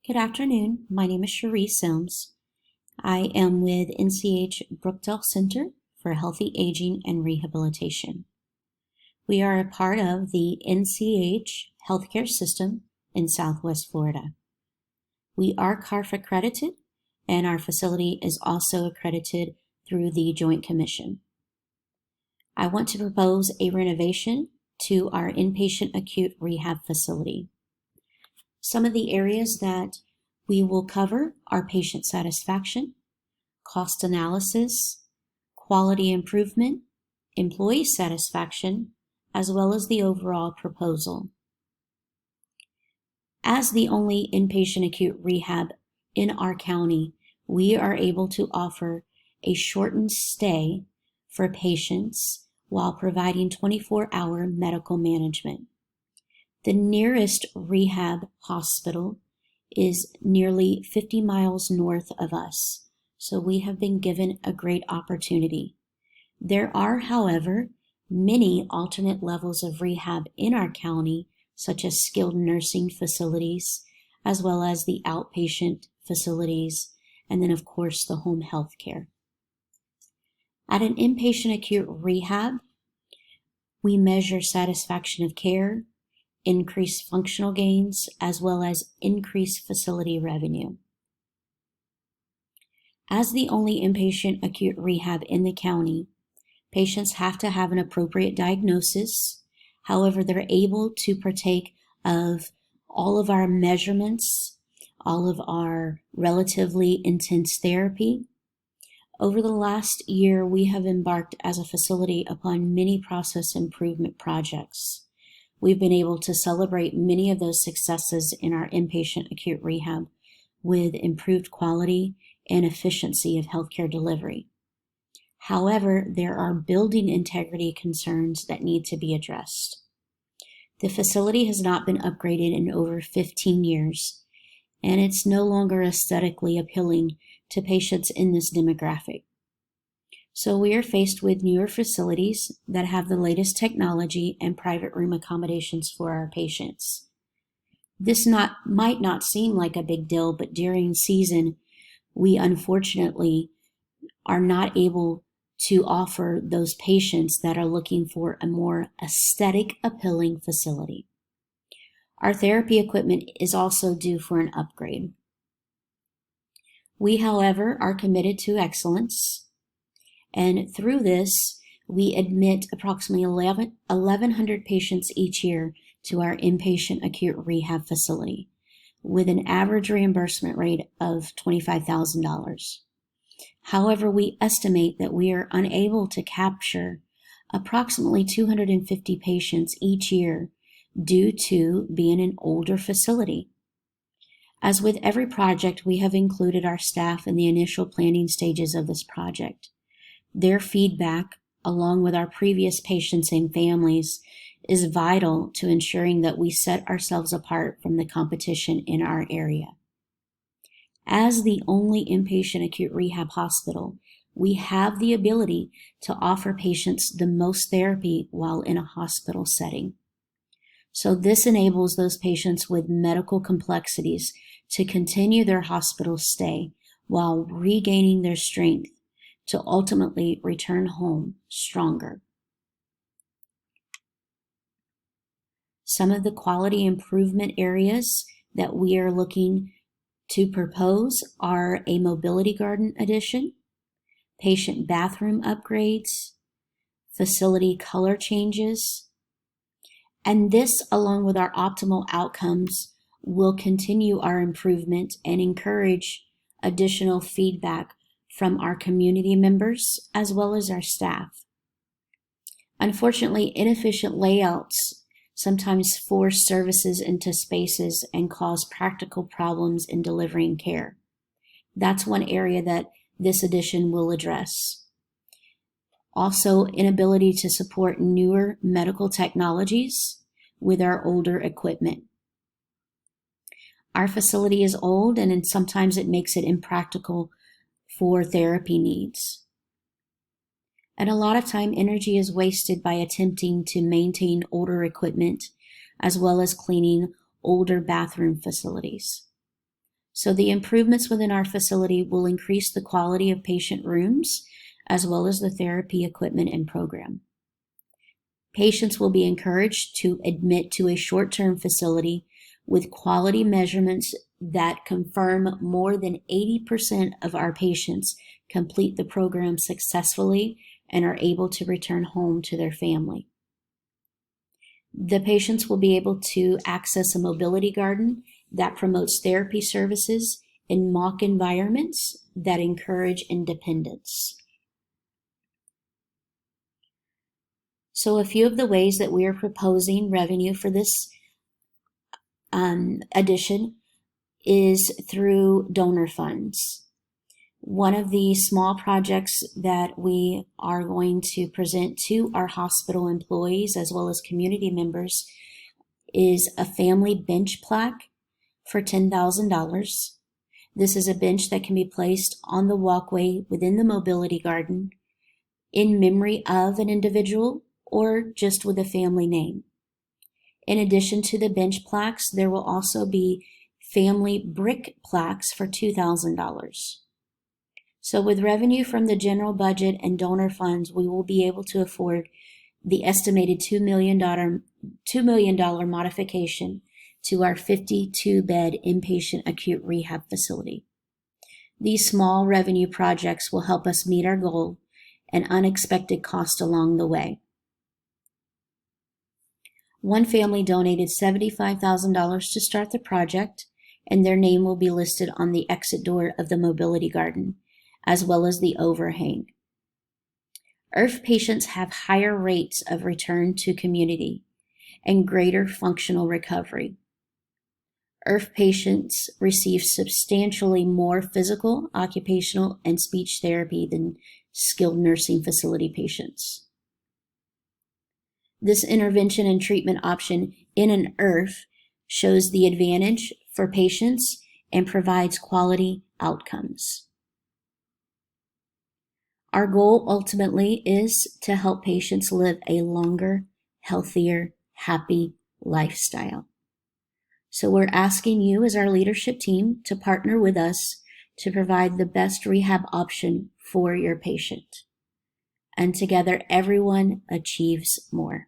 Good afternoon. My name is Cherie Sims. I am with NCH Brookdale Center for Healthy Aging and Rehabilitation. We are a part of the NCH healthcare system in Southwest Florida. We are CARF accredited, and our facility is also accredited through the Joint Commission. I want to propose a renovation to our inpatient acute rehab facility. Some of the areas that we will cover are patient satisfaction, cost analysis, quality improvement, employee satisfaction, as well as the overall proposal. As the only inpatient acute rehab in our county, we are able to offer a shortened stay for patients while providing 24-hour medical management. The nearest rehab hospital is nearly 50 miles north of us, so we have been given a great opportunity. There are, however, many alternate levels of rehab in our county, such as skilled nursing facilities, as well as the outpatient facilities, and then, of course, the home health care. At an inpatient acute rehab, we measure satisfaction of care, increased functional gains, as well as increased facility revenue. As the only inpatient acute rehab in the county, patients have to have an appropriate diagnosis. However, they're able to partake of all of our measurements, all of our relatively intense therapy. Over the last year, we have embarked as a facility upon many process improvement projects. We've been able to celebrate many of those successes in our inpatient acute rehab with improved quality and efficiency of healthcare delivery. However, there are building integrity concerns that need to be addressed. The facility has not been upgraded in over 15 years, and it's no longer aesthetically appealing to patients in this demographic. So we are faced with newer facilities that have the latest technology and private room accommodations for our patients. This might not seem like a big deal, but during season, we unfortunately are not able to offer those patients that are looking for a more aesthetic appealing facility. Our therapy equipment is also due for an upgrade. We, however, are committed to excellence. And through this, we admit approximately 1,100 patients each year to our inpatient acute rehab facility, with an average reimbursement rate of $25,000. However, we estimate that we are unable to capture approximately 250 patients each year due to being an older facility. As with every project, we have included our staff in the initial planning stages of this project. Their feedback, along with our previous patients and families, is vital to ensuring that we set ourselves apart from the competition in our area. As the only inpatient acute rehab hospital, we have the ability to offer patients the most therapy while in a hospital setting. So this enables those patients with medical complexities to continue their hospital stay while regaining their strength to ultimately return home stronger. Some of the quality improvement areas that we are looking to propose are a mobility garden addition, patient bathroom upgrades, facility color changes, and this, along with our optimal outcomes, will continue our improvement and encourage additional feedback from our community members as well as our staff. Unfortunately, inefficient layouts sometimes force services into spaces and cause practical problems in delivering care. That's one area that this addition will address. Also, inability to support newer medical technologies with our older equipment. Our facility is old, and sometimes it makes it impractical for therapy needs. And a lot of time, energy is wasted by attempting to maintain older equipment as well as cleaning older bathroom facilities. So the improvements within our facility will increase the quality of patient rooms as well as the therapy equipment and program. Patients will be encouraged to admit to a short-term facility with quality measurements that confirm more than 80% of our patients complete the program successfully and are able to return home to their family. The patients will be able to access a mobility garden that promotes therapy services in mock environments that encourage independence. So a few of the ways that we are proposing revenue for this addition is through donor funds. One of the small projects that we are going to present to our hospital employees as well as community members is a family bench plaque for $10,000. This is a bench that can be placed on the walkway within the mobility garden in memory of an individual or just with a family name. In addition to the bench plaques, there will also be family brick plaques for $2,000. So with revenue from the general budget and donor funds, we will be able to afford the estimated $2 million modification to our 52-bed inpatient acute rehab facility. These small revenue projects will help us meet our goal and unexpected costs along the way. One family donated $75,000 to start the project, and their name will be listed on the exit door of the mobility garden, as well as the overhang. IRF patients have higher rates of return to community and greater functional recovery. IRF patients receive substantially more physical, occupational, and speech therapy than skilled nursing facility patients. This intervention and treatment option in an IRF shows the advantage for patients and provides quality outcomes. Our goal ultimately is to help patients live a longer, healthier, happy lifestyle. So we're asking you as our leadership team to partner with us to provide the best rehab option for your patient. And together, everyone achieves more.